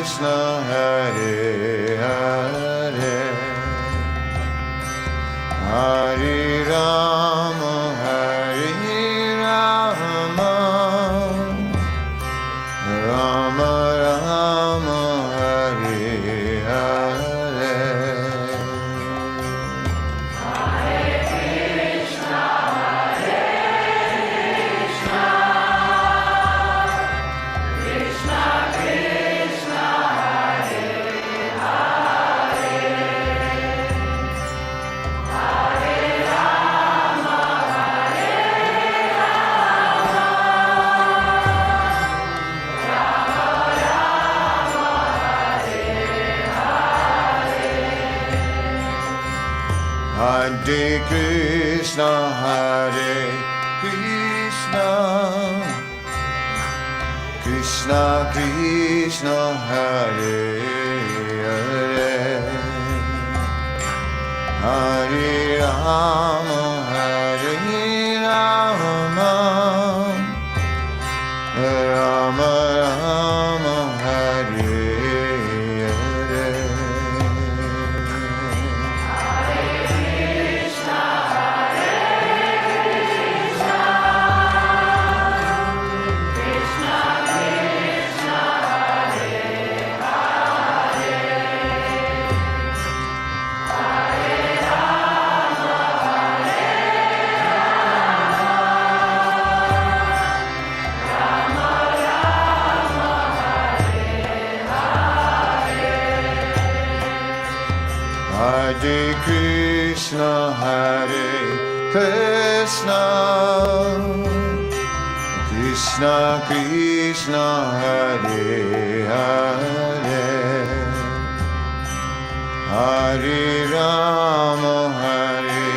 Krishna, Hare Hare, Hare Rama, Hare Rama, Rama Rama, Hare Hare. Hare Krishna, Hare Krishna, Krishna Krishna, Hare Hare, Hare Rama, Hare Rama, Rama Rama, Hare Hare. Hare Krishna, Hare Krishna, Krishna Krishna, Hare Hare, Hare Rama, Hare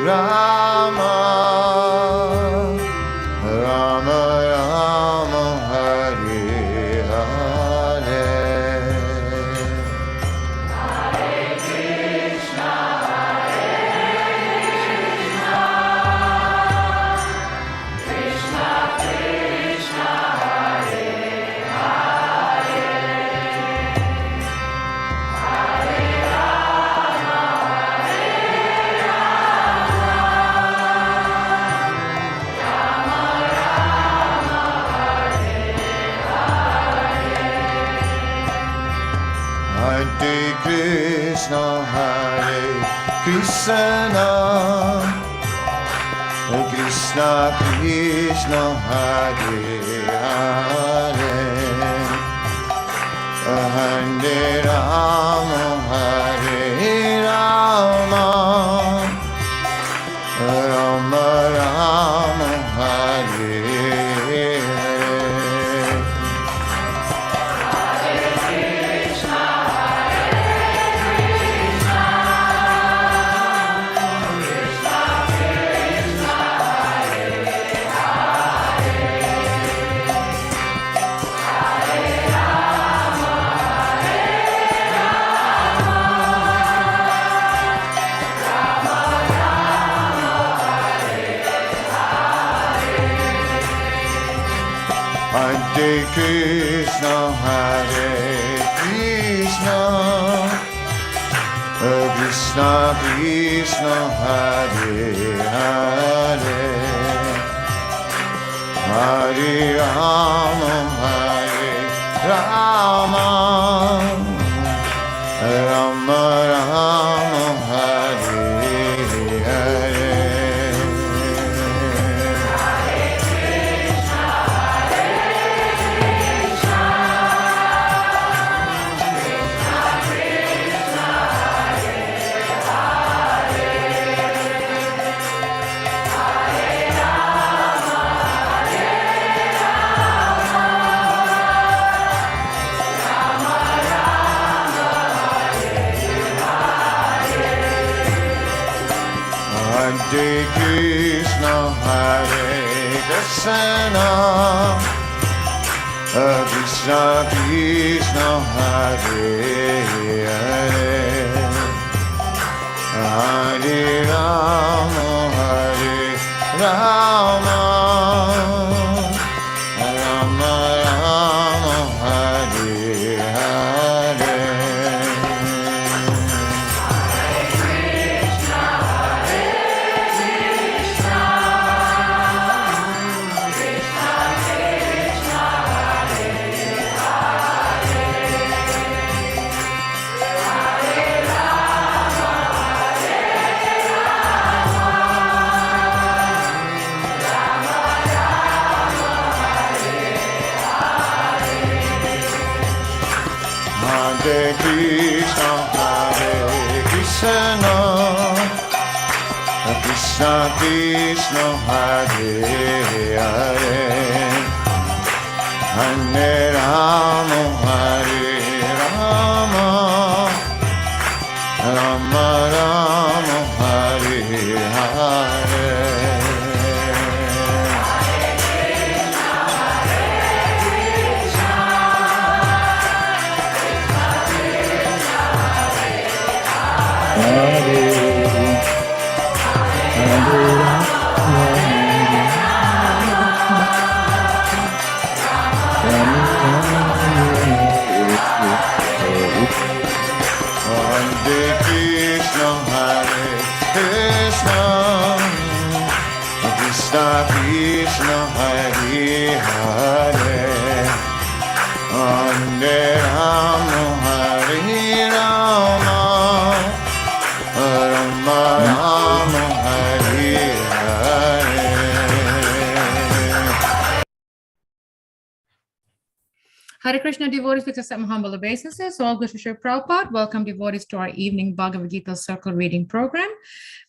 Rama, Rama Rama, Hare Hare. Hare Krishna, Hare Krishna, Krishna Krishna, Hare Hare, Hare Rama, Hare Rama, Rama Rama, Hare Hare. Hare Krishna, Hare Krishna, Krishna Krishna, Hare Hare, Hare Rama, Hare Rama, Rama Rama, Hare Hare. Hare Krishna, Hare Krishna, Krishna Krishna, Hare Hare, Hare Rama, Hare Rama, Rama Rama, Hare Hare. Hare Krishna, Krishna Krishna, Hare Hare, Hare Rama, Hare Rama, Rama Rama, Hare Hare. Krishna Krishna, Hare Hare, Hare Rama, Hare Rama, Rama Rama, Hare Hare. Hare Krishna devotees, with accept my humble obeisances. All good to Sri Prabhupada. Welcome devotees to our evening Bhagavad Gita circle reading program.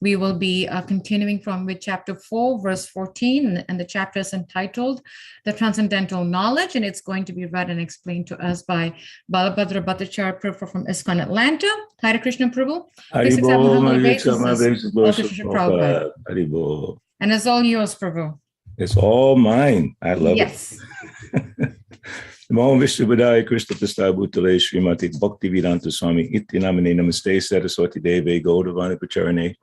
We will be continuing from with chapter 4, verse 14, and the chapter is entitled The Transcendental Knowledge, and it's going to be read and explained to us by Balabhadra Bhattacharya Prabhu from ISKCON Atlanta. Hare Krishna Prabhu. Please accept my humble obeisances. All good to Sri Prabhupada. And it's all yours, Prabhu. It's all mine. I love it. Yes. Namo Vishnupadaya Krishna Prasthaya Bhutale Srimati Bhakti Vedanta Swami Iti Namane Namaste Saraswati Deve Gaudavani Pacharane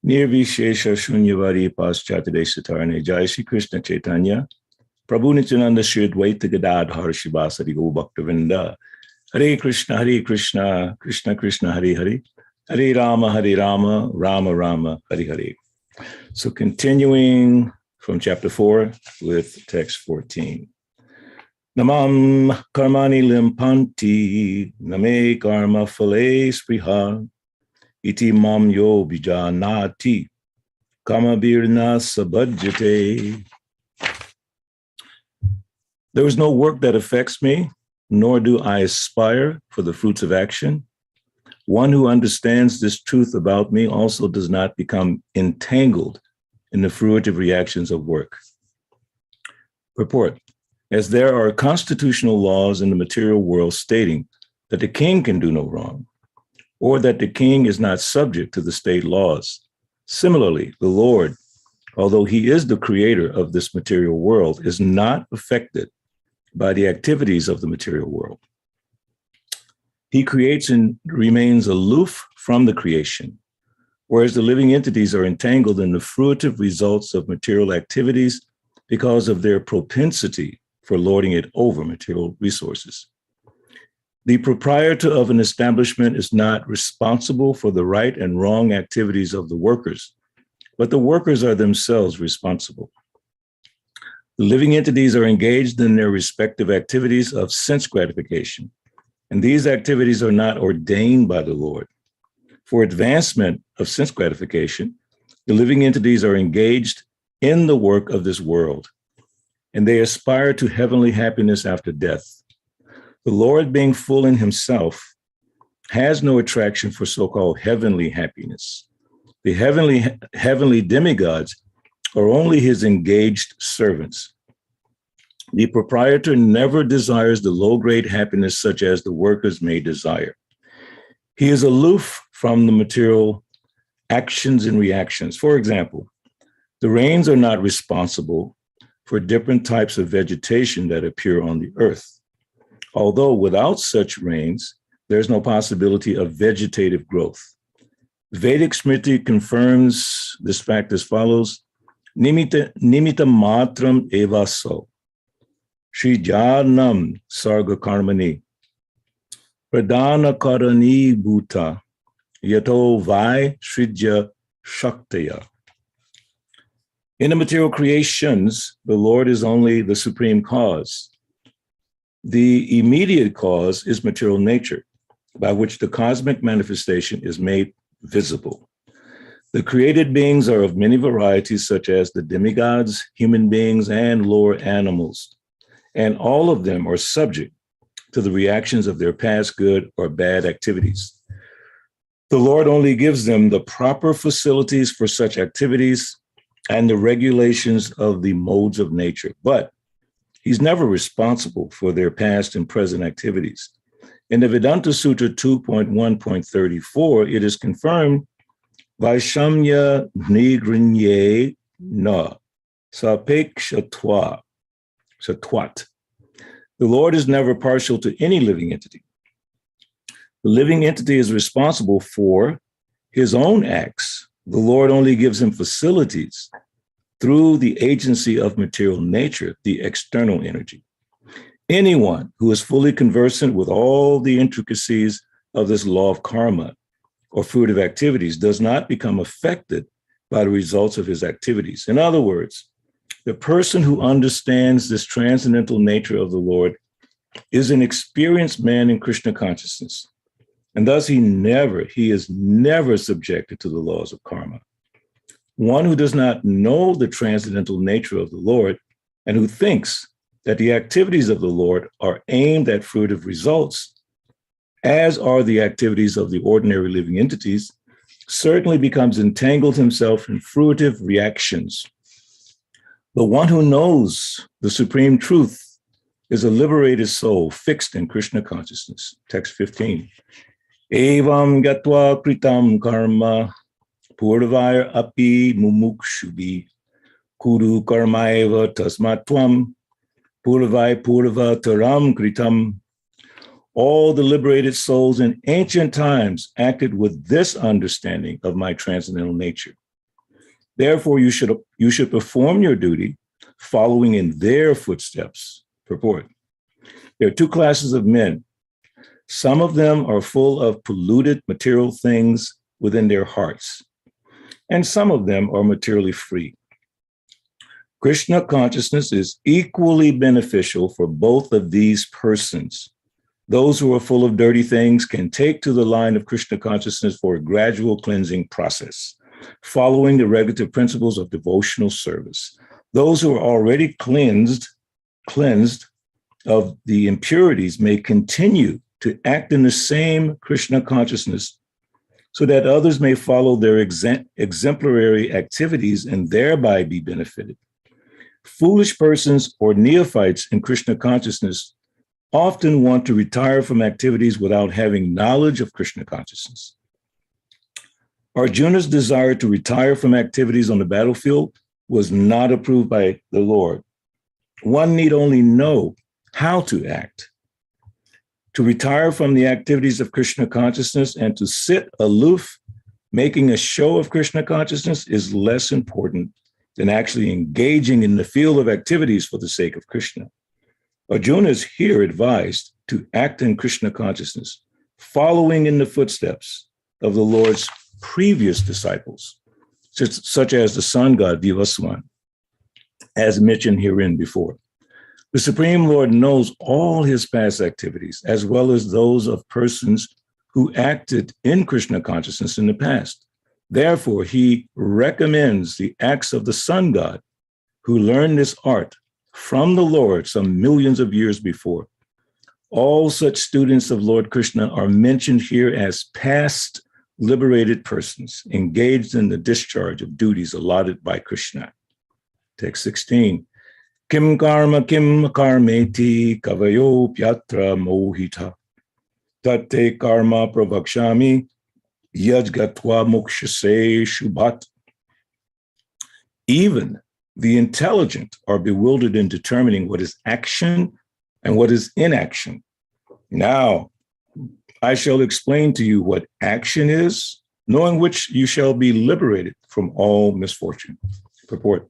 Nirvishesha Shunyavadi Paschatade Satarane Jai Shri Krishna Chaitanya Prabhu Nityananda Shri Advaita Gadadhar Shivasari Go Bhaktavinda Hare Krishna Krishna Krishna Hare Hare Hare Rama Rama Rama Hare Hare. So continuing from chapter 4 with text 14. Namam karmani limpanti name karma phale spriha iti mam yo bijanati kama birna sabhajate. There is no work that affects me, nor do I aspire for the fruits of action. One who understands this truth about me also does not become entangled in the fruitive reactions of work. Purport. As there are constitutional laws in the material world stating that the king can do no wrong, or that the king is not subject to the state laws. Similarly, the Lord, although he is the creator of this material world, is not affected by the activities of the material world. He creates and remains aloof from the creation, whereas the living entities are entangled in the fruitive results of material activities because of their propensity for lording it over material resources. The proprietor of an establishment is not responsible for the right and wrong activities of the workers, but the workers are themselves responsible. The living entities are engaged in their respective activities of sense gratification, and these activities are not ordained by the Lord. For advancement of sense gratification, the living entities are engaged in the work of this world, and they aspire to heavenly happiness after death. The Lord, being full in himself, has no attraction for so-called heavenly happiness. The heavenly demigods are only his engaged servants. The proprietor never desires the low-grade happiness such as the workers may desire. He is aloof from the material actions and reactions. For example, the rains are not responsible for different types of vegetation that appear on the earth. Although without such rains, there's no possibility of vegetative growth. Vedic Smriti confirms this fact as follows: Nimita matram evaso, Shri Janam Sarga Karmani, Pradana Karani Bhuta, Yato Vai Sridya Shaktaya. In the material creations, the Lord is only the supreme cause. The immediate cause is material nature, by which the cosmic manifestation is made visible. The created beings are of many varieties, such as the demigods, human beings, and lower animals, and all of them are subject to the reactions of their past good or bad activities. The Lord only gives them the proper facilities for such activities and the regulations of the modes of nature, but he's never responsible for their past and present activities. In the Vedanta Sutra 2.1.34, it is confirmed, Vaishamya nigrinye na sapekshatwa shatwat. The Lord is never partial to any living entity. The living entity is responsible for his own acts. The Lord only gives him facilities through the agency of material nature, the external energy. Anyone who is fully conversant with all the intricacies of this law of karma or fruitive activities does not become affected by the results of his activities. In other words, the person who understands this transcendental nature of the Lord is an experienced man in Krishna consciousness. And thus he is never subjected to the laws of karma. One who does not know the transcendental nature of the Lord and who thinks that the activities of the Lord are aimed at fruitive results, as are the activities of the ordinary living entities, certainly becomes entangled himself in fruitive reactions. The one who knows the supreme truth is a liberated soul fixed in Krishna consciousness. Text 15. Evam gatva kritam karma purvaya api mumukshubi kuru karmaeva tasmatvam purvai purva taram kritam. All the liberated souls in ancient times acted with this understanding of my transcendental nature. Therefore, you should perform your duty following in their footsteps. Purport. There are two classes of men. Some of them are full of polluted material things within their hearts, and some of them are materially free. Krishna consciousness is equally beneficial for both of these persons. Those who are full of dirty things can take to the line of Krishna consciousness for a gradual cleansing process, following the regulative principles of devotional service. Those who are already cleansed of the impurities may continue to act in the same Krishna consciousness so that others may follow their exemplary activities and thereby be benefited. Foolish persons or neophytes in Krishna consciousness often want to retire from activities without having knowledge of Krishna consciousness. Arjuna's desire to retire from activities on the battlefield was not approved by the Lord. One need only know how to act. To retire from the activities of Krishna consciousness and to sit aloof, making a show of Krishna consciousness, is less important than actually engaging in the field of activities for the sake of Krishna. Arjuna is here advised to act in Krishna consciousness, following in the footsteps of the Lord's previous disciples, such as the sun god Vivaswan, as mentioned herein before. The Supreme Lord knows all his past activities, as well as those of persons who acted in Krishna consciousness in the past. Therefore, he recommends the acts of the sun god, who learned this art from the Lord some millions of years before. All such students of Lord Krishna are mentioned here as past liberated persons engaged in the discharge of duties allotted by Krishna. Text 16. Kim karma kim karmeti kavayo pyatra mohita tate karma pravakshami yajgatva mokshase shubhat. Even the intelligent are bewildered in determining what is action and what is inaction. Now, I shall explain to you what action is, knowing which you shall be liberated from all misfortune. Purport.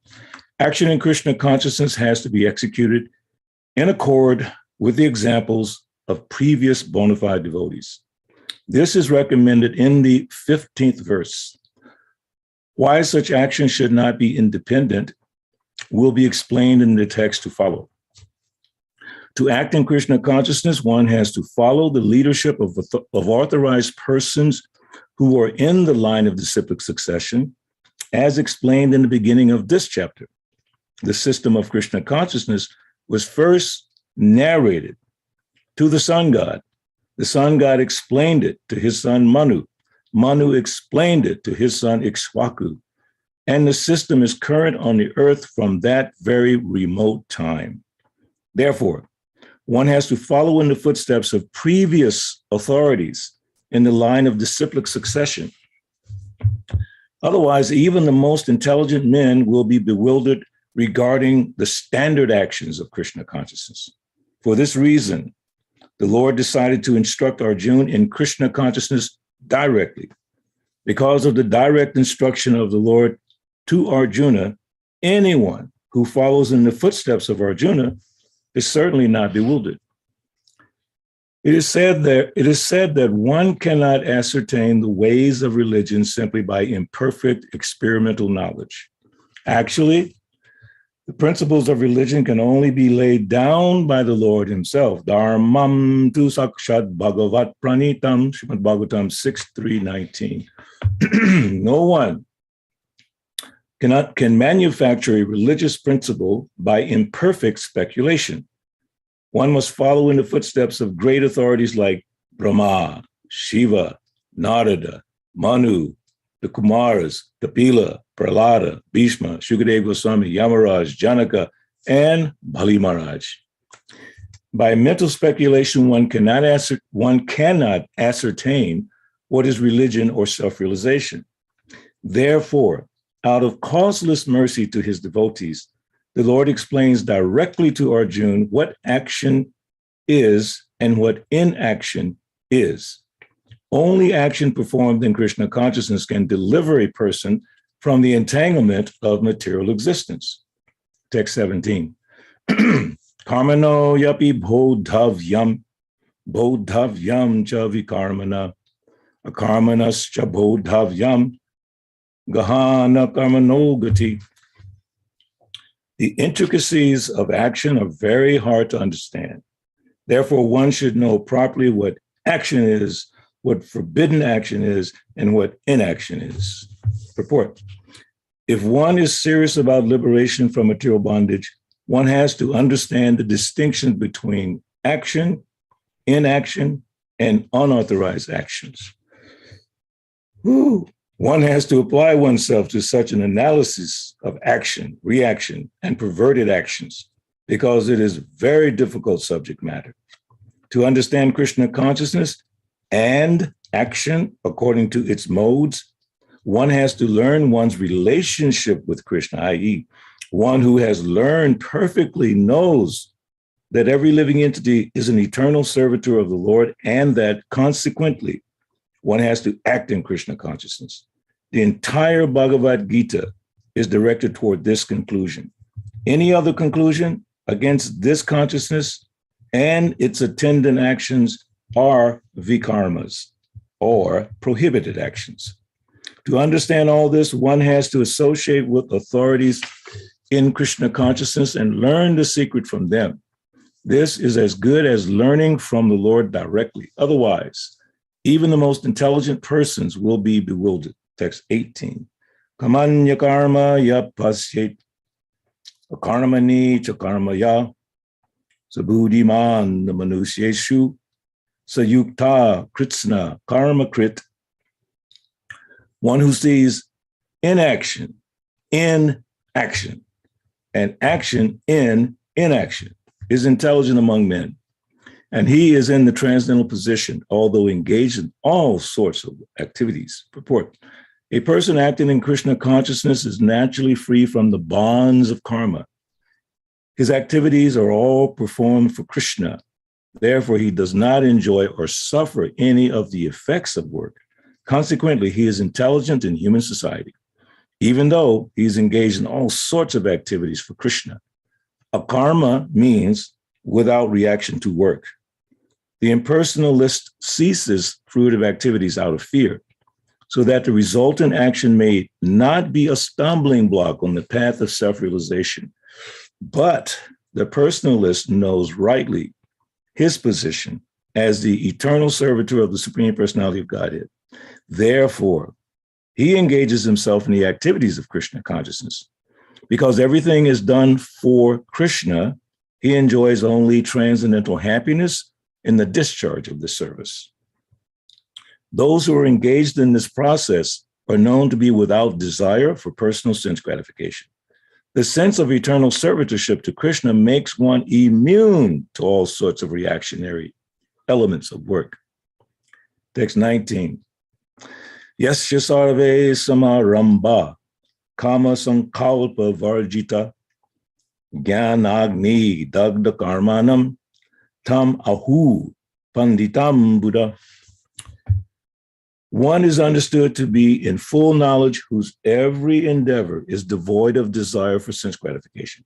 Action in Krishna consciousness has to be executed in accord with the examples of previous bona fide devotees. This is recommended in the 15th verse. Why such action should not be independent will be explained in the text to follow. To act in Krishna consciousness, one has to follow the leadership of authorized persons who are in the line of disciplic succession, as explained in the beginning of this chapter. The system of Krishna consciousness was first narrated to the sun god. The sun god explained it to his son Manu. Manu explained it to his son Ikshwaku. And the system is current on the earth from that very remote time. Therefore, one has to follow in the footsteps of previous authorities in the line of disciplic succession. Otherwise, even the most intelligent men will be bewildered regarding the standard actions of Krishna consciousness. For this reason, the Lord decided to instruct Arjuna in Krishna consciousness directly. Because of the direct instruction of the Lord to Arjuna, anyone who follows in the footsteps of Arjuna is certainly not bewildered. It is said that one cannot ascertain the ways of religion simply by imperfect experimental knowledge. Actually, the principles of religion can only be laid down by the Lord himself. Dharmam tu sakshat bhagavat pranitam, Srimad Bhagavatam 6.3.19. No one can manufacture a religious principle by imperfect speculation. One must follow in the footsteps of great authorities like Brahma, Shiva, Narada, Manu, the Kumaras, Kapila, Prahlada, Bhishma, Shukadeva Goswami, Yamaraj, Janaka, and Bali Maharaj. By mental speculation, one cannot ascertain what is religion or self-realization. Therefore, out of causeless mercy to his devotees, the Lord explains directly to Arjuna what action is and what inaction is. Only action performed in Krishna consciousness can deliver a person from the entanglement of material existence. Text 17. Karmano yapi bodhavyam cha vikarmana akarmanas cha bodhavyam gahana karmano gati. The intricacies of action are very hard to understand. Therefore, one should know properly what action is, what forbidden action is, and what inaction is. Purport. If one is serious about liberation from material bondage, one has to understand the distinction between action, inaction, and unauthorized actions. One has to apply oneself to such an analysis of action, reaction, and perverted actions, because it is very difficult subject matter. To understand Krishna consciousness and action according to its modes, one has to learn one's relationship with Krishna, i.e., one who has learned perfectly knows that every living entity is an eternal servitor of the Lord, and that consequently, one has to act in Krishna consciousness. The entire Bhagavad Gita is directed toward this conclusion. Any other conclusion against this consciousness and its attendant actions are vikarmas, or prohibited actions. To understand all this, one has to associate with authorities in Krishna consciousness and learn the secret from them. This is as good as learning from the Lord directly. Otherwise, even the most intelligent persons will be bewildered. Text 18. Kamanya karma ya pasyet akarmani cha karma ya sabudhiman manusyeshu sayukta kritsna karma krit. One who sees inaction in action and action in inaction is intelligent among men. And he is in the transcendental position, although engaged in all sorts of activities. Purport. A person acting in Krishna consciousness is naturally free from the bonds of karma. His activities are all performed for Krishna. Therefore, he does not enjoy or suffer any of the effects of work. Consequently, he is intelligent in human society, even though he's engaged in all sorts of activities for Krishna. Akarma means without reaction to work. The impersonalist ceases fruitive activities out of fear, so that the resultant action may not be a stumbling block on the path of self-realization. But the personalist knows rightly his position as the eternal servitor of the Supreme Personality of Godhead. Therefore, he engages himself in the activities of Krishna consciousness. Because everything is done for Krishna, he enjoys only transcendental happiness in the discharge of this service. Those who are engaged in this process are known to be without desire for personal sense gratification. The sense of eternal servitorship to Krishna makes one immune to all sorts of reactionary elements of work. Text 19. Yasya sarve samaramba kama sankalpa varjita jnanagni dagda karmanam tam ahu panditam Buddha. One is understood to be in full knowledge whose every endeavor is devoid of desire for sense gratification.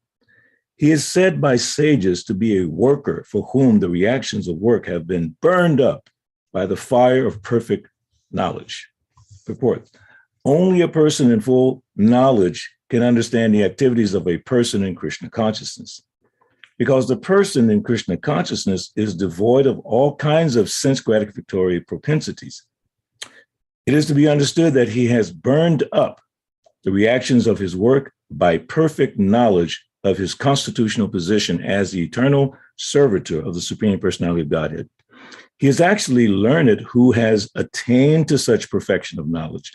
He is said by sages to be a worker for whom the reactions of work have been burned up by the fire of perfect knowledge. Purport. Only a person in full knowledge can understand the activities of a person in Krishna consciousness, because the person in Krishna consciousness is devoid of all kinds of sense gratificatory propensities. It is to be understood that he has burned up the reactions of his work by perfect knowledge of his constitutional position as the eternal servitor of the Supreme Personality of Godhead. He is actually learned who has attained to such perfection of knowledge.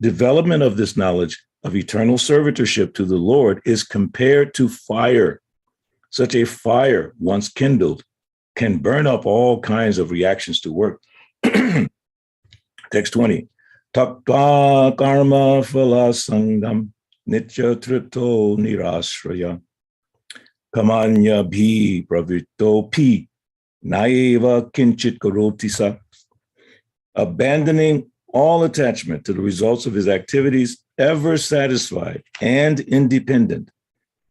Development of this knowledge of eternal servitorship to the Lord is compared to fire. Such a fire, once kindled, can burn up all kinds of reactions to work. Text 20. Taktva karma phala sangam nitya trito nirashraya kamanya bhi pravitto pi naiva kinchit karoti sa. Abandoning all attachment to the results of his activities, ever satisfied and independent,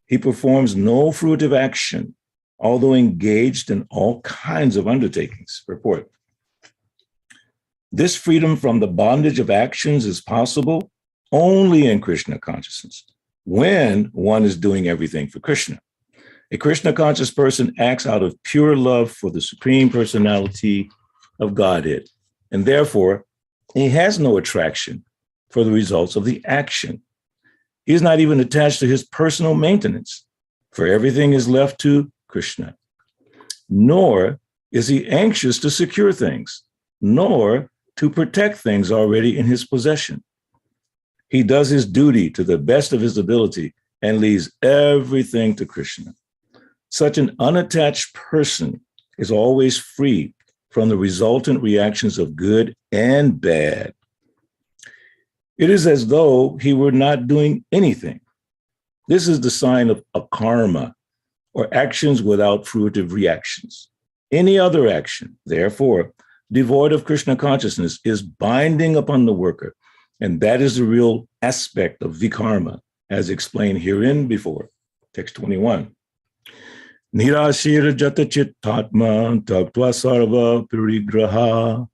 he performs no fruitive action, although engaged in all kinds of undertakings. Purport. This freedom from the bondage of actions is possible only in Krishna consciousness, when one is doing everything for Krishna. A Krishna conscious person acts out of pure love for the Supreme Personality of Godhead, and therefore he has no attraction for the results of the action. He is not even attached to his personal maintenance, for everything is left to Krishna. Nor is he anxious to secure things, nor to protect things already in his possession. He does his duty to the best of his ability and leaves everything to Krishna. Such an unattached person is always free from the resultant reactions of good and bad. It is as though he were not doing anything. This is the sign of akarma, or actions without fruitive reactions. Any other action, therefore, devoid of Krishna consciousness, is binding upon the worker, and that is the real aspect of vikarma, as explained herein before. Text 21. Nirashira jata chittatma taktva sarva parigraha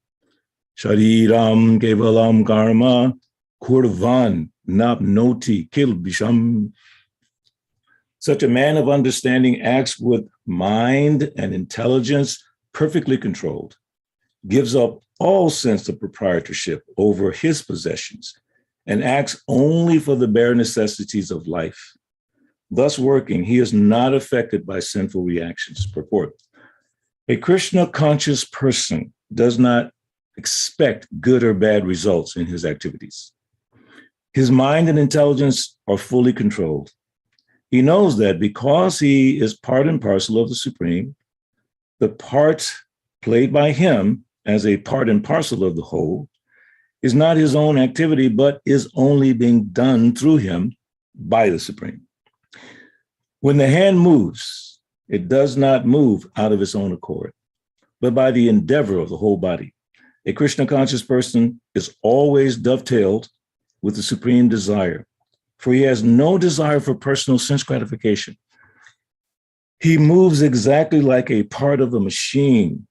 shariram kevalam karma kurvan napnoti kilbisham. Such a man of understanding acts with mind and intelligence perfectly controlled, gives up all sense of proprietorship over his possessions, and acts only for the bare necessities of life. Thus working, he is not affected by sinful reactions. Purport. A Krishna conscious person does not expect good or bad results in his activities. His mind and intelligence are fully controlled. He knows that because he is part and parcel of the Supreme, the part played by him as a part and parcel of the whole is not his own activity, but is only being done through him by the Supreme. When the hand moves, it does not move out of its own accord, but by the endeavor of the whole body. A Krishna conscious person is always dovetailed with the supreme desire, for he has no desire for personal sense gratification. He moves exactly like a part of a machine,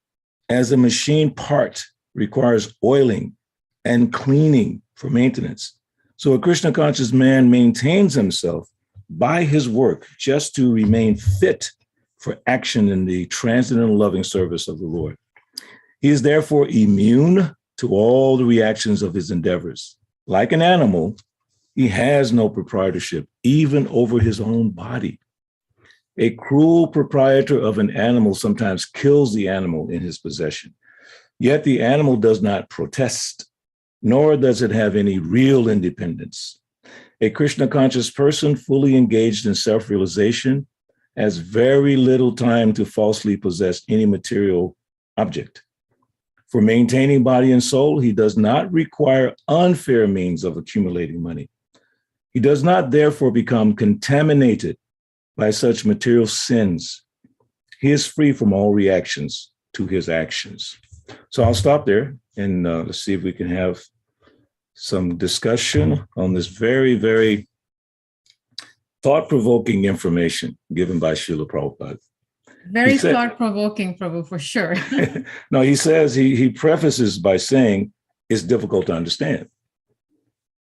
as a machine part requires oiling and cleaning for maintenance. So a Krishna conscious man maintains himself by his work just to remain fit for action in the transcendental loving service of the Lord. He is therefore immune to all the reactions of his endeavors. Like an animal, he has no proprietorship, even over his own body. A cruel proprietor of an animal sometimes kills the animal in his possession. Yet the animal does not protest, nor does it have any real independence. A Krishna conscious person fully engaged in self-realization has very little time to falsely possess any material object. For maintaining body and soul, he does not require unfair means of accumulating money. He does not therefore become contaminated by such material sins. He is free from all reactions to his actions. So I'll stop there and let's see if we can have some discussion on this very, very thought-provoking information given by Srila Prabhupada. Very thought-provoking, Prabhu, for sure. No, he says, he prefaces by saying it's difficult to understand.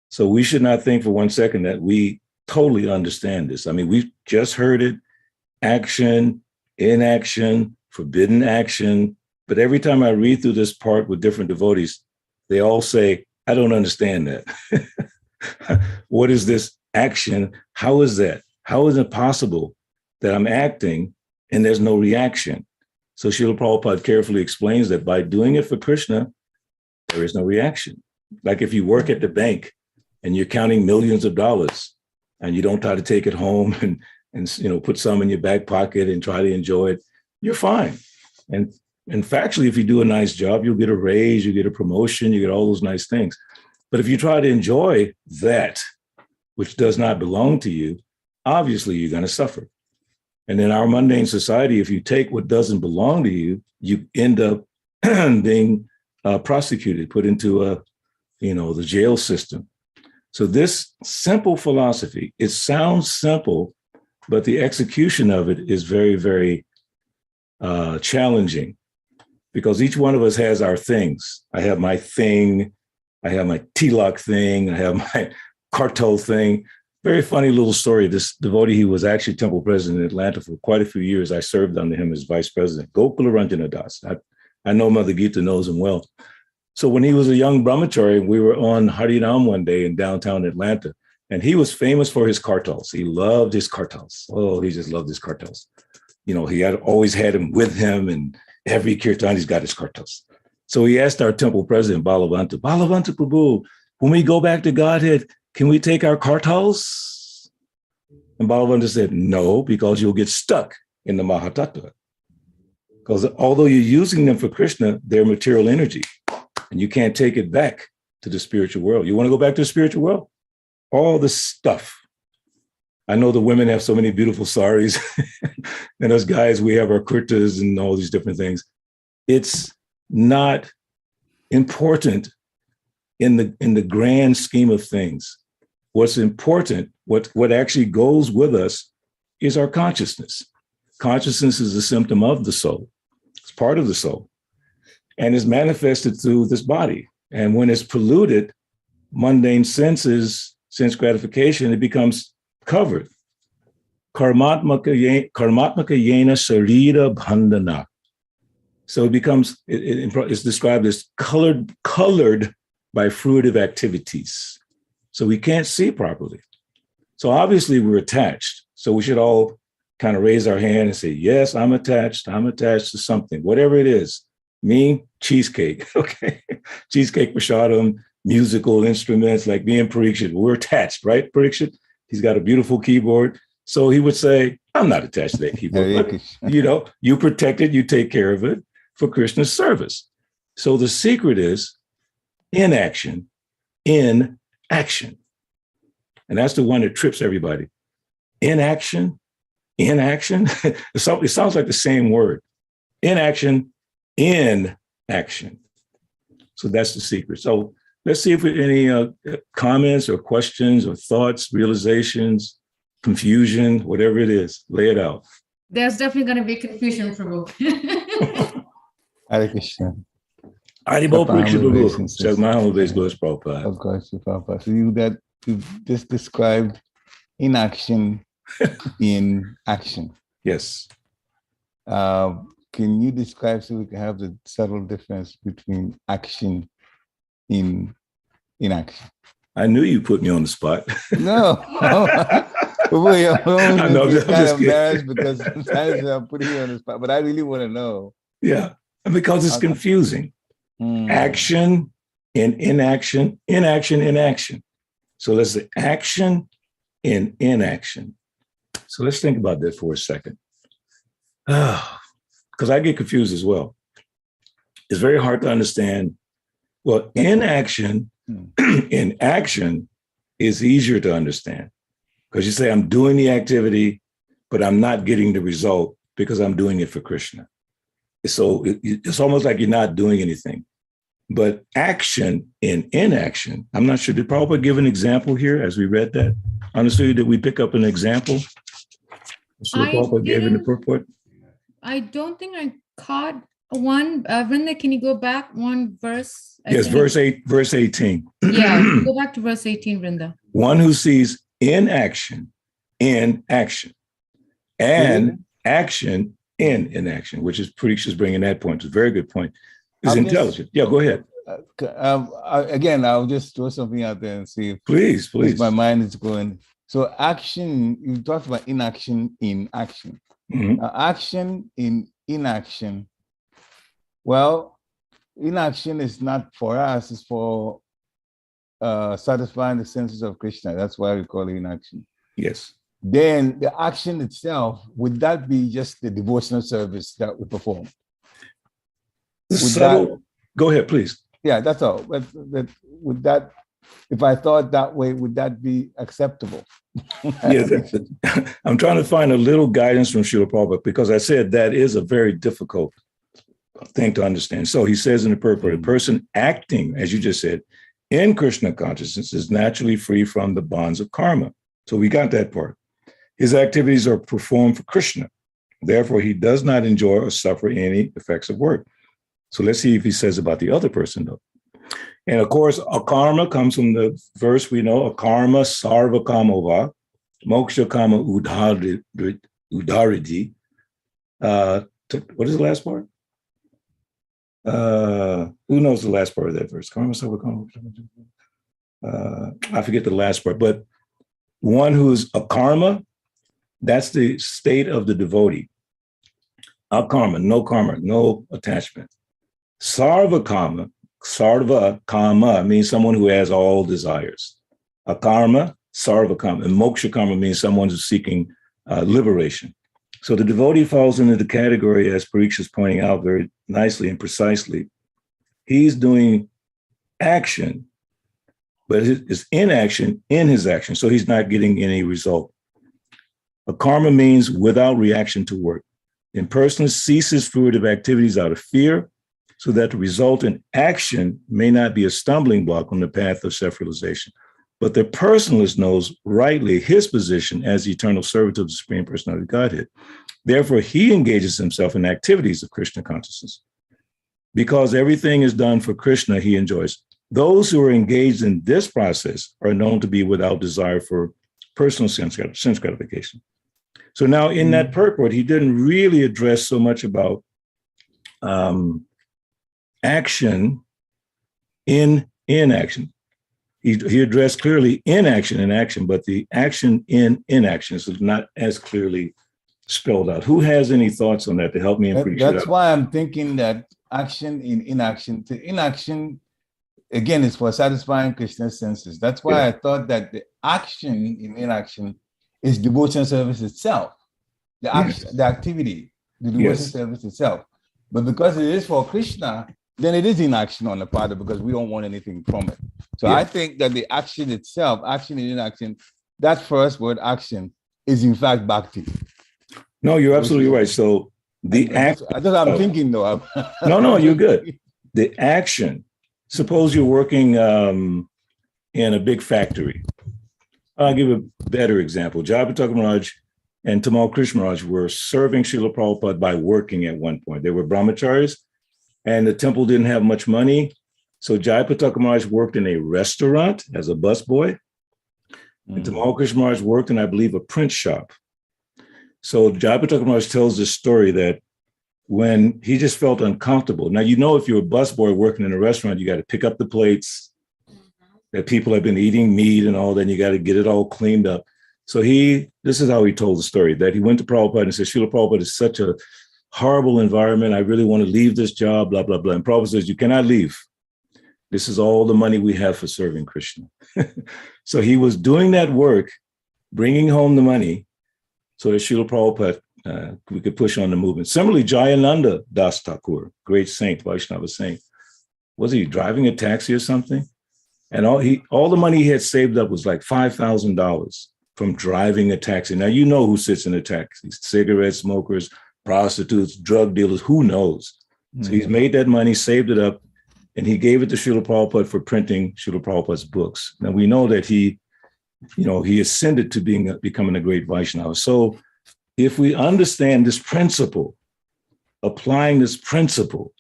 So we should not think for one second that we totally understand this. I mean, we've just heard it, action, inaction, forbidden action. But every time I read through this part with different devotees, they all say, I don't understand that. What is this action? How is that? How is it possible that I'm acting and there's no reaction? So Srila Prabhupada carefully explains that by doing it for Krishna, there is no reaction. Like if you work at the bank and you're counting millions of dollars and you don't try to take it home and put some in your back pocket and try to enjoy it, you're fine. And factually, if you do a nice job, you'll get a raise, you get a promotion, you get all those nice things. But if you try to enjoy that, which does not belong to you, obviously you're going to suffer. And in our mundane society, if you take what doesn't belong to you, you end up being prosecuted, put into the jail system. So this simple philosophy, it sounds simple, but the execution of it is very, very challenging because each one of us has our things. I have my thing, I have my tilak thing, I have my kartal thing. Very funny little story. This devotee, he was actually temple president in Atlanta for quite a few years. I served under him as vice president. Gopala Ranjana Das. I know Mother Gita knows him well. So when he was a young brahmachari, we were on Harinam one day in downtown Atlanta, and he was famous for his kartals. He loved his kartals. Oh, he just loved his kartals. He had always had him with him, and every kirtan he's got his kartals. So he asked our temple president, Balabhadra, Prabhu, when we go back to Godhead, can we take our kartals? And Balabhadra said, no, because you'll get stuck in the Mahatattva. Because although you're using them for Krishna, they're material energy. And you can't take it back to the spiritual world. You want to go back to the spiritual world? All the stuff. I know the women have so many beautiful saris. And us guys, we have our kurtas and all these different things. It's not important in the grand scheme of things. What's important, what actually goes with us is our consciousness. Consciousness is a symptom of the soul. It's part of the soul. And is manifested through this body. And when it's polluted, mundane senses, sense gratification, it becomes covered. Karmatmaka yena sarira bandhana. So it becomes, it's described as colored by fruitive activities. So we can't see properly. So obviously we're attached. So we should all kind of raise our hand and say, yes, I'm attached to something, whatever it is. Me, cheesecake, okay? Cheesecake prasadam, musical instruments like me and Parikshit, we're attached, right, Parikshit? He's got a beautiful keyboard. So he would say, I'm not attached to that keyboard. But, you protect it, you take care of it for Krishna's service. So the secret is inaction, in action. And that's the one that trips everybody. Inaction. It sounds like the same word. Inaction, in action. So that's the secret. So let's see if we any comments or questions or thoughts, realizations, confusion, whatever it is, lay it out. There's definitely going to be confusion, Prabhu. Hare Krishna. Haribol Parikshit Prabhu. Says my humble base goes Prabhupada. Of course, Prabhupada. So you just described inaction in action. Yes. Can you describe so we can have the subtle difference between action in inaction? I knew you put me on the spot. No. Well, I know, I'm kind just of kidding. embarrassed because sometimes I'm putting you on the spot, but I really want to know. Yeah, because it's confusing. Hmm. Action in inaction, inaction in action. So let's say action in inaction. So let's think about that for a second. Because I get confused as well. It's very hard to understand. Well, inaction in action is easier to understand because you say, I'm doing the activity, but I'm not getting the result because I'm doing it for Krishna. So it's almost like you're not doing anything. But action in inaction, I'm not sure. Did Prabhupada give an example here as we read that? Honestly, did we pick up an example? So Prabhupada gave in the purport? I don't think I caught one. Vrinda, can you go back one verse? Yes, verse 18. Yeah, go back to verse 18, Vrinda. One who sees inaction in action and action in inaction, which is Pariksha's bringing that point. It's a very good point. Is intelligent. Yeah, go ahead. Again, I'll just throw something out there and see if please. My mind is going. So action, you talked about inaction in action. Mm-hmm. Action in inaction. Well, inaction is not for us, it's for satisfying the senses of Krishna. That's why we call it inaction. Yes. Then the action itself, would that be just the devotional service that we perform? Go ahead, please. Yeah, that's all. But would that, if I thought that way, would that be acceptable? Yeah, I'm trying to find a little guidance from Srila Prabhupada because I said that is a very difficult thing to understand. So he says in the purport, a person acting, as you just said, in Krishna consciousness is naturally free from the bonds of karma. So we got that part. His activities are performed for Krishna. Therefore, he does not enjoy or suffer any effects of work. So let's see if he says about the other person, though. And of course, akarma comes from the verse we know, akarma sarva kamova, moksha kama udaridi. What is the last part? Who knows the last part of that verse? Karma sarva kama. I forget the last part, but one who's akarma, that's the state of the devotee. Akarma, no attachment. Sarva kama means someone who has all desires. Akarma, sarva kama, and moksha kama means someone who's seeking liberation. So the devotee falls into the category, as Pariksha is pointing out very nicely and precisely. He's doing action, but it's inaction in his action, so he's not getting any result. Akarma means without reaction to work. In person ceases fruitive activities out of fear, so that the resultant action may not be a stumbling block on the path of self-realization. But the personalist knows rightly his position as the eternal servant of the Supreme Personality of Godhead. Therefore, he engages himself in activities of Krishna consciousness. Because everything is done for Krishna, he enjoys. Those who are engaged in this process are known to be without desire for personal sense gratification. So now in that purport, he didn't really address so much about action in inaction. He addressed clearly inaction in action, but the action in inaction is not as clearly spelled out. Who has any thoughts on that to help me appreciate? That's why I'm thinking that action in inaction, inaction, again, is for satisfying Krishna's senses. That's why I thought that the action in inaction is devotion service itself, the action, the activity, the devotion service itself. But because it is for Krishna, then it is inaction on the part of, because we don't want anything from it. So I think that the action itself, action and inaction, that first word action is in fact bhakti. No, you're absolutely right. So the act. That's what I'm thinking though. No, you're good. The action. Suppose you're working in a big factory. I'll give a better example. Jai Bhattacharya Maharaj and Tamal Krishna Maharaj were serving Srila Prabhupada by working at one point. They were brahmacharis, and the temple didn't have much money. So Jai Bhattacharya Maharaj worked in a restaurant as a busboy. And Tamal Krishna Maharaj worked in, I believe, a print shop. So Jai Bhattacharya Maharaj tells this story that when he just felt uncomfortable. Now, you know, if you're a busboy working in a restaurant, you got to pick up the plates that people have been eating meat and all that, and you got to get it all cleaned up. So this is how he told the story, that he went to Prabhupada and said, Srila Prabhupada is such a horrible environment. I really want to leave this job, blah, blah, blah. And Prabhupada says, you cannot leave. This is all the money we have for serving Krishna. So he was doing that work, bringing home the money so that Srila Prabhupada, we could push on the movement. Similarly, Jayananda Das Thakur, great saint, Vaishnava saint, was he driving a taxi or something? And all the money he had saved up was like $5,000 from driving a taxi. Now, you know who sits in a taxi: cigarette smokers, prostitutes, drug dealers, who knows? Mm-hmm. So he's made that money, saved it up, and he gave it to Srila Prabhupada for printing Srila Prabhupada's books. Now, we know that he ascended to becoming a great Vaishnava. So if we understand this principle, applying this principle,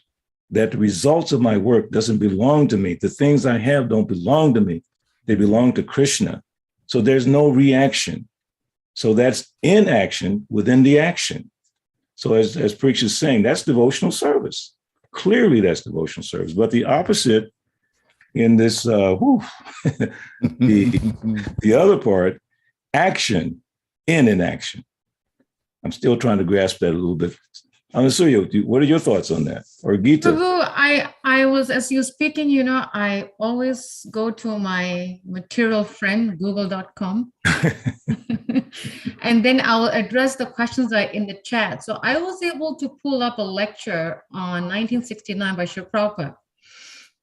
that the results of my work doesn't belong to me, the things I have don't belong to me, they belong to Krishna. So there's no reaction. So that's inaction within the action. So as Preach is saying, that's devotional service. Clearly, that's devotional service. But the opposite in this, the other part, action in inaction. I'm still trying to grasp that a little bit. Anasuya, what are your thoughts on that? Or Gita? Prabhu, I was, as you're speaking, I always go to my material friend, google.com. And then I'll address the questions that are in the chat. So I was able to pull up a lecture on 1969 by Srila Prabhupada,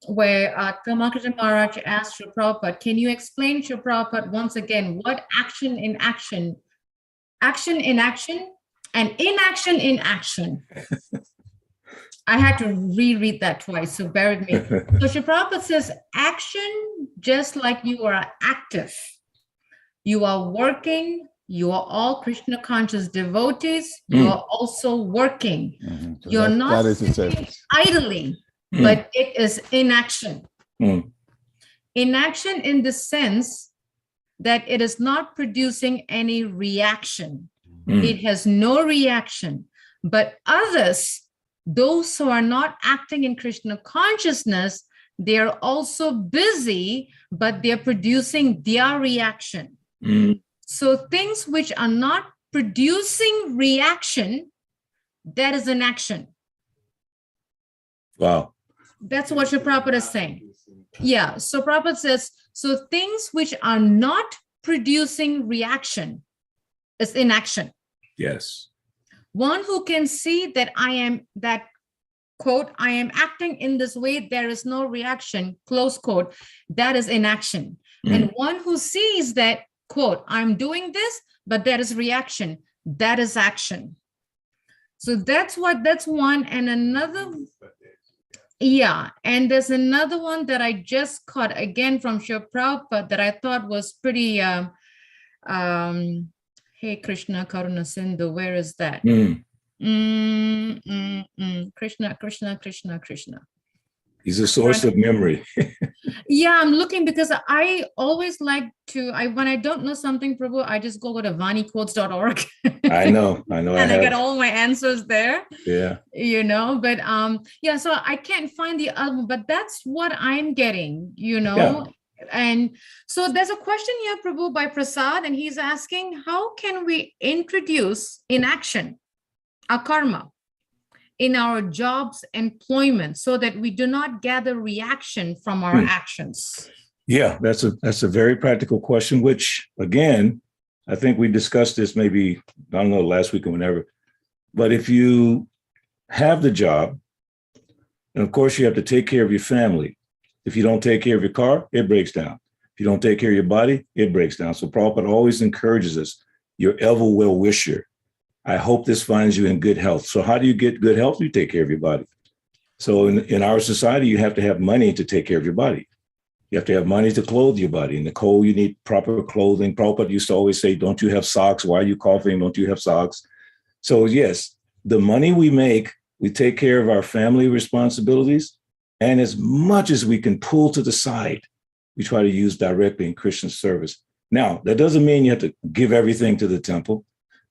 where Tamakaraja Maharaj asked Srila Prabhupada, can you explain, Srila Prabhupada, once again, what action in action in action, and inaction in action? I had to reread that twice, so bear with me. So Srila Prabhupada says, action, just like you are active. You are working, you are all Krishna conscious devotees, you are also working. Mm-hmm. So you're not sitting idly, but it is inaction. Inaction in the sense that it is not producing any reaction. It has no reaction, but others, those who are not acting in Krishna consciousness, they're also busy, but they're producing their reaction. So things which are not producing reaction, that is an action. Wow. That's what Srila Prabhupada is saying. Yeah, so Prabhupada says, so things which are not producing reaction is inaction. Yes. One who can see that quote, I am acting in this way, there is no reaction, close quote, that is inaction. And one who sees that, quote, I'm doing this, but there is reaction, that is action. So that's one. And another, yeah, and there's another one that I just caught again from Srila Prabhupada that I thought was pretty, hey, Krishna Karuna Sindhu, where is that? Krishna, Krishna, Krishna, Krishna. He's a source of memory. Yeah, I'm looking because I always like to, when I don't know something, Prabhu, I just go to vaniquotes.org. I know. And I get all my answers there. Yeah. But yeah, so I can't find the other one, but that's what I'm getting, Yeah. And so there's a question here, Prabhu, by Prasad, and he's asking, how can we introduce inaction, our karma, in our jobs, employment, so that we do not gather reaction from our actions? Yeah, that's a very practical question, which, again, I think we discussed this maybe, I don't know, last week or whenever, but if you have the job, and of course you have to take care of your family. If you don't take care of your car, it breaks down. If you don't take care of your body, it breaks down. So Prabhupada always encourages us, your ever well-wisher. I hope this finds you in good health. So how do you get good health? You take care of your body. So in our society, you have to have money to take care of your body. You have to have money to clothe your body. In the cold, you need proper clothing. Prabhupada used to always say, don't you have socks? Why are you coughing? Don't you have socks? So yes, the money we make, we take care of our family responsibilities. And as much as we can pull to the side, we try to use directly in Christian service. Now, that doesn't mean you have to give everything to the temple.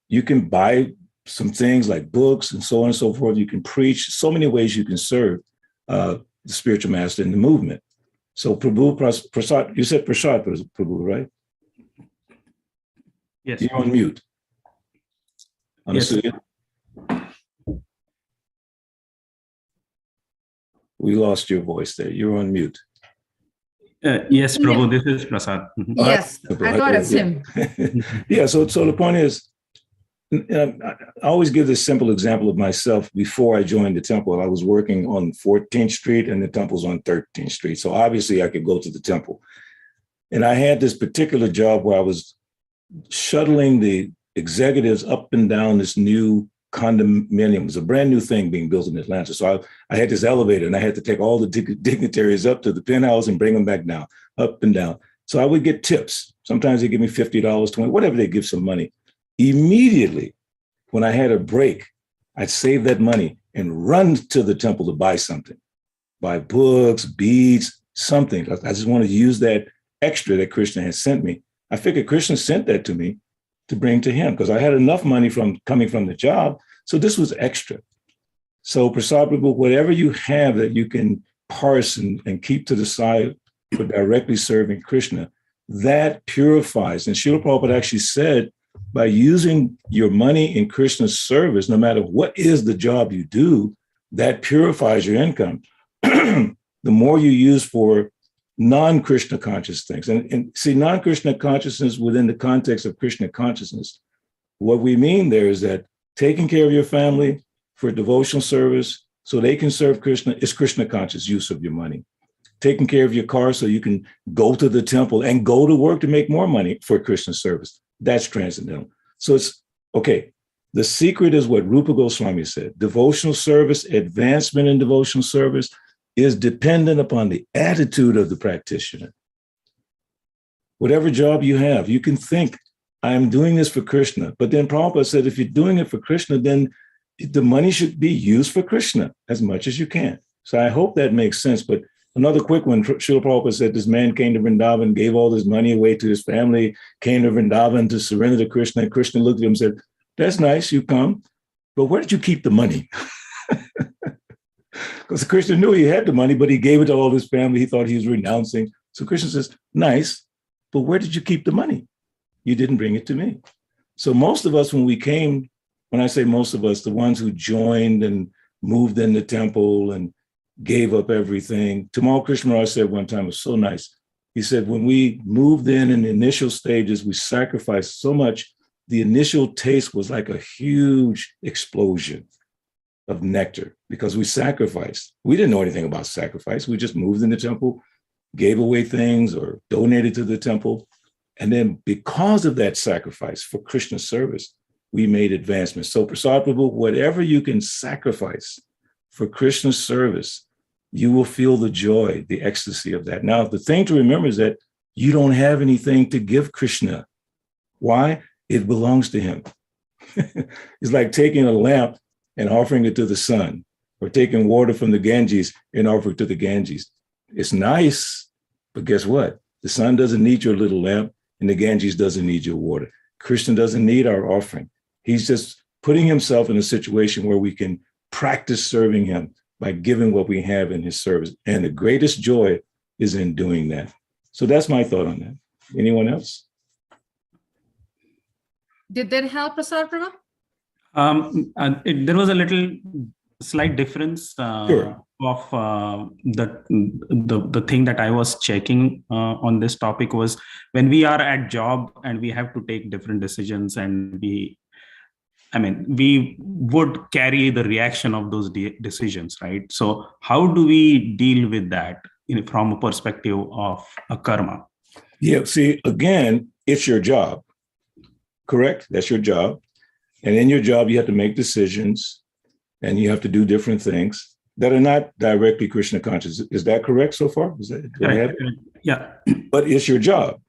You can buy some things like books and so on and so forth. You can preach, so many ways you can serve the spiritual master in the movement. So Prabhu, Prasad, you said Prasad, Prabhu, right? Yes. You're on mute. Understood? We lost your voice there. You're on mute. Yes, Prabhu, this is Prasad. Mhm. Yes, I thought it's him. Yeah, so the point is, I always give this simple example of myself. Before I joined the temple, I was working on 14th Street and the temple's on 13th Street. So obviously I could go to the temple. And I had this particular job where I was shuttling the executives up and down this new condominium. It was a brand new thing being built in Atlanta. So I had this elevator and I had to take all the dignitaries up to the penthouse and bring them back down, up and down. So I would get tips. Sometimes they give me $50, $20, whatever, they give some money. Immediately, when I had a break, I'd save that money and run to the temple to buy something, buy books, beads, something. I just wanted to use that extra that Krishna had sent me. I figured Krishna sent that to me to bring to him because I had enough money from coming from the job. So this was extra. So Prasad Prabhu, whatever you have that you can parse and keep to the side for directly serving Krishna, that purifies. And Srila Prabhupada actually said, by using your money in Krishna's service, no matter what is the job you do, that purifies your income. The more you use for non-Krishna conscious things. And see, non-Krishna consciousness within the context of Krishna consciousness, what we mean there is that taking care of your family for devotional service so they can serve Krishna is Krishna conscious use of your money. Taking care of your car so you can go to the temple and go to work to make more money for Krishna service. That's transcendental. So it's, okay, the secret is what Rupa Goswami said. Devotional service, advancement in devotional service is dependent upon the attitude of the practitioner. Whatever job you have, you can think, I'm doing this for Krishna. But then Prabhupada said, if you're doing it for Krishna, then the money should be used for Krishna as much as you can. So I hope that makes sense. But another quick one, Srila Prabhupada said this man came to Vrindavan, gave all his money away to his family, came to Vrindavan to surrender to Krishna. And Krishna looked at him and said, that's nice, you come, but where did you keep the money? Because Krishna knew he had the money, but he gave it to all his family. He thought he was renouncing. So Krishna says, nice, but where did you keep the money? You didn't bring it to me. So most of us, when we came, when I say most of us, the ones who joined and moved in the temple and gave up everything. Tamal Krishna Maharaj said one time, it was so nice. He said, when we moved in the initial stages, we sacrificed so much. The initial taste was like a huge explosion of nectar because we sacrificed. We didn't know anything about sacrifice. We just moved in the temple, gave away things or donated to the temple. And then because of that sacrifice for Krishna's service, we made advancements. So Prasad Prabhu, whatever you can sacrifice for Krishna's service, you will feel the joy, the ecstasy of that. Now, the thing to remember is that you don't have anything to give Krishna. Why? It belongs to him. It's like taking a lamp and offering it to the sun, or taking water from the Ganges and offering it to the Ganges. It's nice, but guess what? The sun doesn't need your little lamp, and the Ganges doesn't need your water. Krishna doesn't need our offering. He's just putting himself in a situation where we can practice serving him by giving what we have in his service. And the greatest joy is in doing that. So that's my thought on that. Anyone else? Did that help, Prasad Prabhu? There was a little slight difference Sure. of the thing that I was checking on this topic was when we are at job and we have to take different decisions, and we would carry the reaction of those decisions, right? So how do we deal with that from a perspective of a karma? Yeah, see, again, it's your job, correct? That's your job. And in your job, you have to make decisions and you have to do different things that are not directly Krishna conscious. Is that correct so far? Is that, Yeah. But it's your job.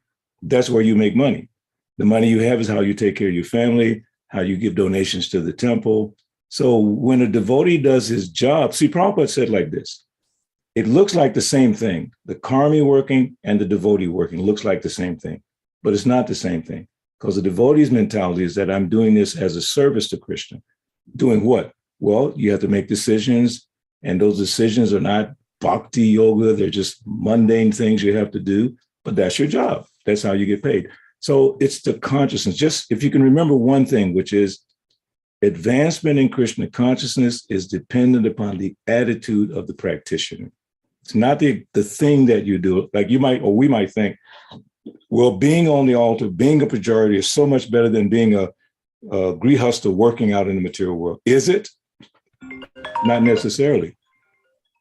That's where you make money. The money you have is how you take care of your family, how you give donations to the temple. So when a devotee does his job, see, Prabhupada said like this, it looks like the same thing. The karmi working and the devotee working looks like the same thing, but it's not the same thing. Because the devotee's mentality is that I'm doing this as a service to Krishna. Doing what? Well, you have to make decisions, and those decisions are not bhakti yoga. They're just mundane things you have to do, but that's your job. That's how you get paid. So it's the consciousness. Just if you can remember one thing, which is advancement in Krishna consciousness is dependent upon the attitude of the practitioner. It's not the thing that you do. Like you might, or we might think, well, being on the altar, being a Pujari is so much better than being a grihasta working out in the material world. Is it? Not necessarily.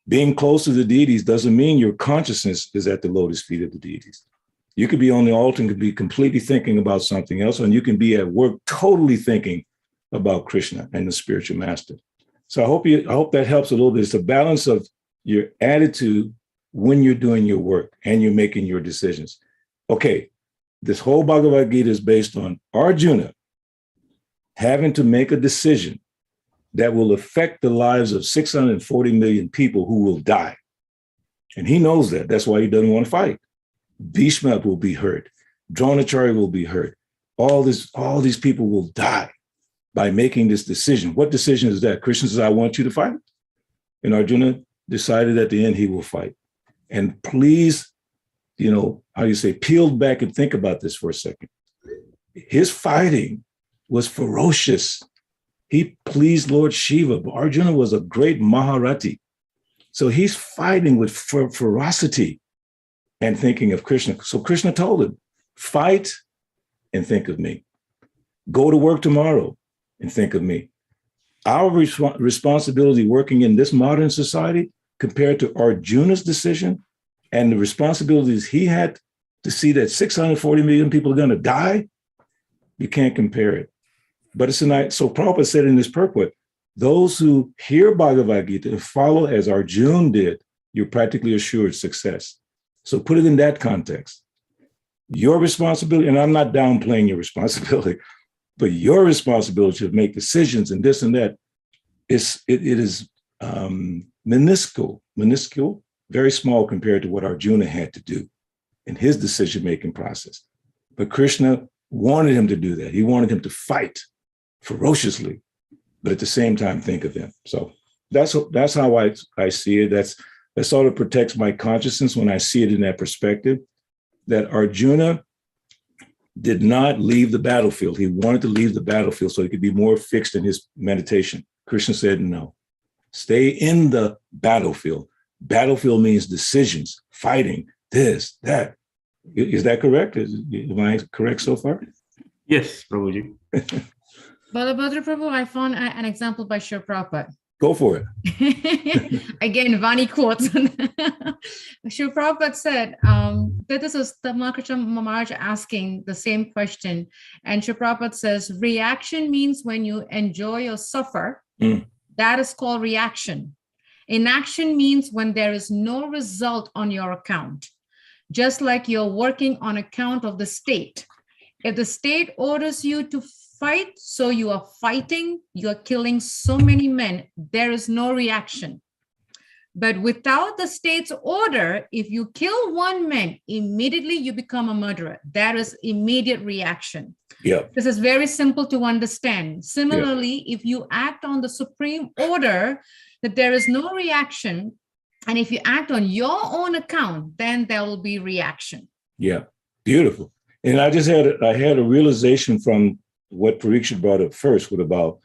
Being close to the deities doesn't mean your consciousness is at the lotus feet of the deities. You could be on the altar and could be completely thinking about something else, and you can be at work totally thinking about Krishna and the spiritual master. So I hope that helps a little bit. It's a balance of your attitude when you're doing your work and you're making your decisions. Okay, this whole Bhagavad Gita is based on Arjuna having to make a decision that will affect the lives of 640 million people who will die. And he knows that. That's why he doesn't want to fight. Bhishma will be hurt. Dronacharya will be hurt. All these people will die by making this decision. What decision is that? Krishna says, I want you to fight. And Arjuna decided at the end he will fight. And please, peeled back and think about this for a second. His fighting was ferocious. He pleased Lord Shiva. Arjuna was a great Maharati. So he's fighting with ferocity and thinking of Krishna. So Krishna told him, fight and think of me. Go to work tomorrow and think of me. Our responsibility working in this modern society compared to Arjuna's decision and the responsibilities he had to see that 640 million people are going to die, you can't compare it. But so Prabhupada said in this purport, those who hear Bhagavad Gita and follow as Arjuna did, you're practically assured success. So put it in that context. Your responsibility, and I'm not downplaying your responsibility, but your responsibility to make decisions and this and that, it is minuscule, very small compared to what Arjuna had to do in his decision-making process. But Krishna wanted him to do that. He wanted him to fight ferociously, but at the same time think of him. So that's how I see it. That sort of protects my consciousness when I see it in that perspective, that Arjuna did not leave the battlefield. He wanted to leave the battlefield so he could be more fixed in his meditation. Krishna said, no, stay in the battlefield. Battlefield means decisions, fighting, this, that. Is that correct? Am I correct so far? Yes, Prabhuji. Balabhadra Prabhu, I found an example by Srila Prabhupada. Go for it. Again, Vani quotes. Srila Prabhupada said that this is Tamakrisha Maharaj asking the same question. And Srila Prabhupada says, reaction means when you enjoy or suffer, that is called reaction. Inaction means when there is no result on your account, just like you're working on account of the state. If the state orders you to fight, so you are fighting, you are killing so many men, there is no reaction. But without the state's order, if you kill one man, immediately you become a murderer. That is immediate reaction. Yeah. This is very simple to understand. Similarly, if you act on the supreme order, that there is no reaction, and if you act on your own account, then there will be reaction. Yeah, beautiful. And I had a realization from what Parikshit brought up first, what about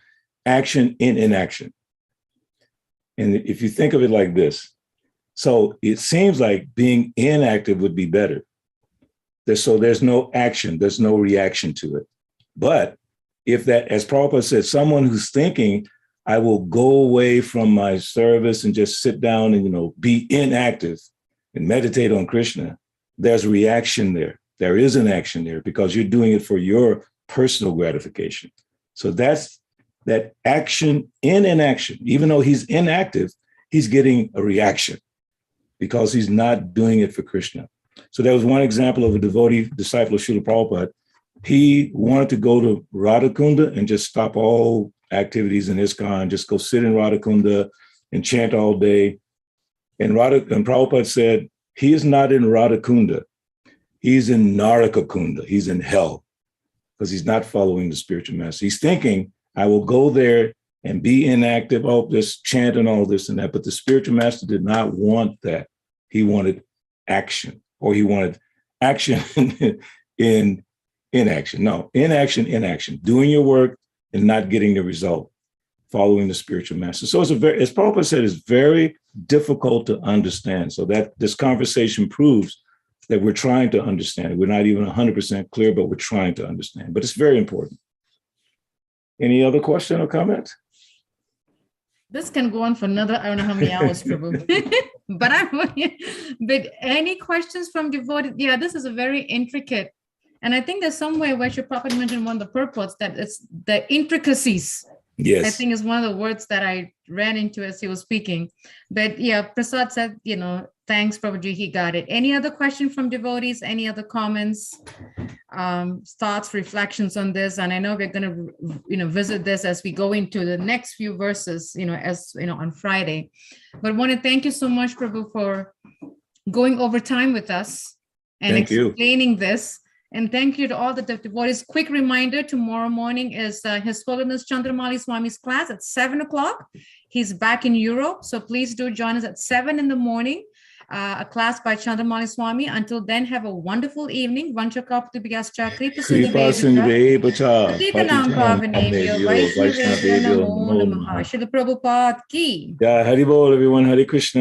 action in inaction. And if you think of it like this, so it seems like being inactive would be better. So there's no action, there's no reaction to it. But if that, as Prabhupada said, someone who's thinking, I will go away from my service and just sit down and, be inactive and meditate on Krishna, there's reaction there. There is an action there because you're doing it for your personal gratification. So that's that action in inaction. Even though he's inactive, he's getting a reaction because he's not doing it for Krishna. So there was one example of a devotee, disciple of Srila Prabhupada. He wanted to go to Radhakunda and just stop all activities in ISKCON, just go sit in Radhakunda and chant all day. And Prabhupada said, he is not in Radhakunda. He's in Narakakunda. He's in hell because he's not following the spiritual master. He's thinking, I will go there and be inactive, just chant and all this and that. But the spiritual master did not want that. He wanted action, or he wanted action in inaction. No, inaction. Doing your work and not getting the result, following the spiritual master. So it's as Prabhupada said, it's very difficult to understand. So that this conversation proves that we're trying to understand it. We're not even 100% clear, but we're trying to understand. But it's very important. Any other question or comment? This can go on for another, I don't know how many hours, Prabhu. But any questions from devotees? Yeah, this is a very intricate, and I think there's somewhere where Sri Prabhupada mentioned one of the purports that it's the intricacies. Yes. I think is one of the words that I ran into as he was speaking. But yeah, Prasad said, thanks, Prabhuji, he got it. Any other question from devotees? Any other comments, thoughts, reflections on this? And I know we're going to, visit this as we go into the next few verses, on Friday. But I want to thank you so much, Prabhu, for going over time with us and explaining this. And thank you to all the devotees. Quick reminder, tomorrow morning is His Holiness Chandramali Swami's class at 7:00. He's back in Europe. So please do join us at 7 in the morning, a class by Chandramali Swami. Until then, have a wonderful evening. Vanchakaptubhyascha kripa sindhuvebhyo patitanam pavanebhyo Vaishnavebhyo namo namaha. Srila Prabhupada ki. Yeah, Hari Bol, everyone. Hare Krishna.